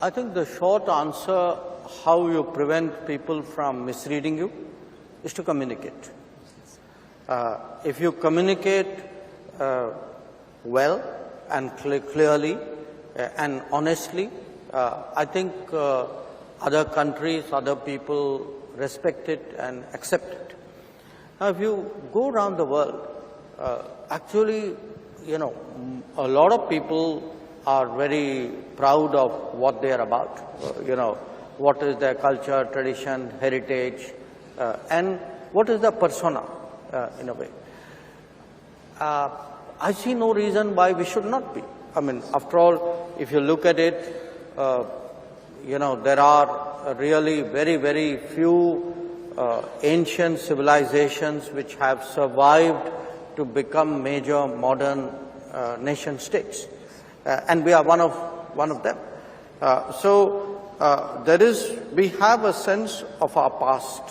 I think the short answer, how you prevent people from misreading you, is to communicate. If you communicate well and clearly and honestly, I think other countries, other people respect it and accept it. Now, if you go around the world, actually, a lot of people are very proud of what they are about, what is their culture, tradition, heritage, and what is their persona, in a way. I see no reason why we should not be. I mean, after all, if you look at it, there are really very, very few ancient civilizations which have survived to become major modern nation states. And we are one of them. We have a sense of our past,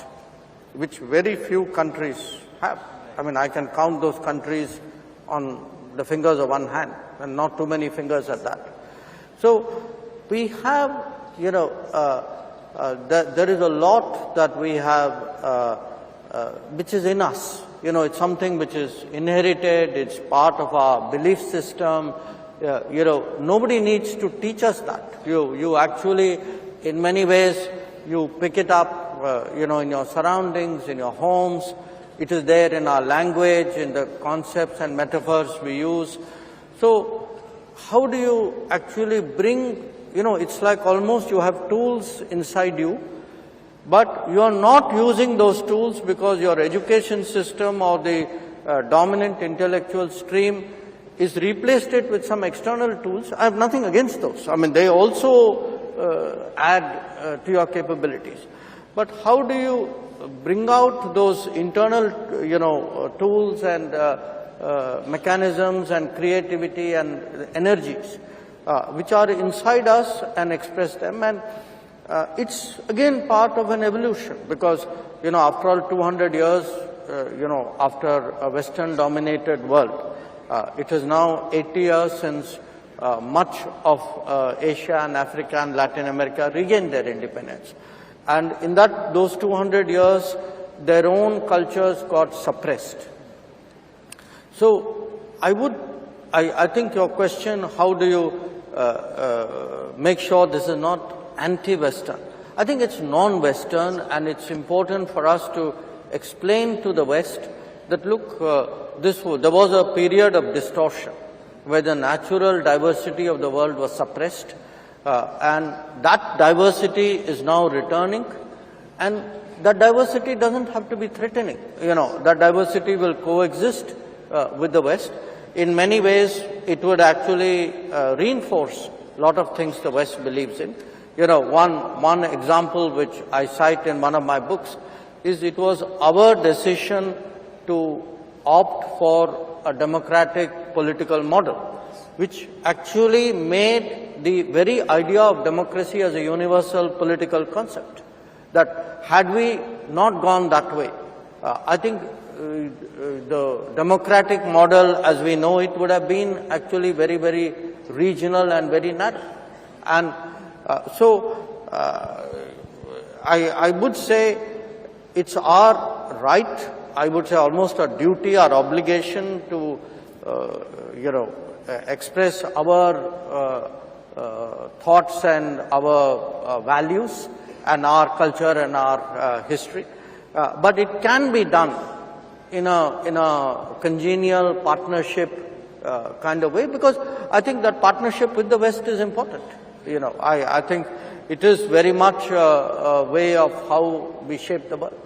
which very few countries have. I mean, I can count those countries on the fingers of one hand, and not too many fingers at that. So we have, there is a lot that we have which is in us. It's something which is inherited, it's part of our belief system. Nobody needs to teach us that. You actually, in many ways, you pick it up, in your surroundings, in your homes. It is there in our language, in the concepts and metaphors we use. So, how do you actually bring, it's like almost you have tools inside you, but you are not using those tools because your education system or the dominant intellectual stream is replaced it with some external tools. I have nothing against those. I mean, they also add to your capabilities. But how do you bring out those internal, tools and mechanisms and creativity and energies which are inside us and express them? And it's again part of an evolution because, after all 200 years, after a Western-dominated world, it is now 80 years since much of Asia and Africa and Latin America regained their independence. And in those 200 years, their own cultures got suppressed. So I think your question, how do you make sure this is not anti-Western? I think it's non-Western, and it's important for us to explain to the West that, look, there was a period of distortion where the natural diversity of the world was suppressed, and that diversity is now returning, and that diversity doesn't have to be threatening. That diversity will coexist with the West. In many ways, it would actually reinforce a lot of things the West believes in. One example which I cite in one of my books is it was our decision to opt for a democratic political model, which actually made the very idea of democracy as a universal political concept. That had we not gone that way, I think the democratic model as we know it would have been actually very, very regional and very narrow. And I would say it's our right, I would say almost a duty, our obligation to, express our thoughts and our values and our culture and our history. But it can be done in a congenial partnership kind of way, because I think that partnership with the West is important. I think it is very much a way of how we shape the world.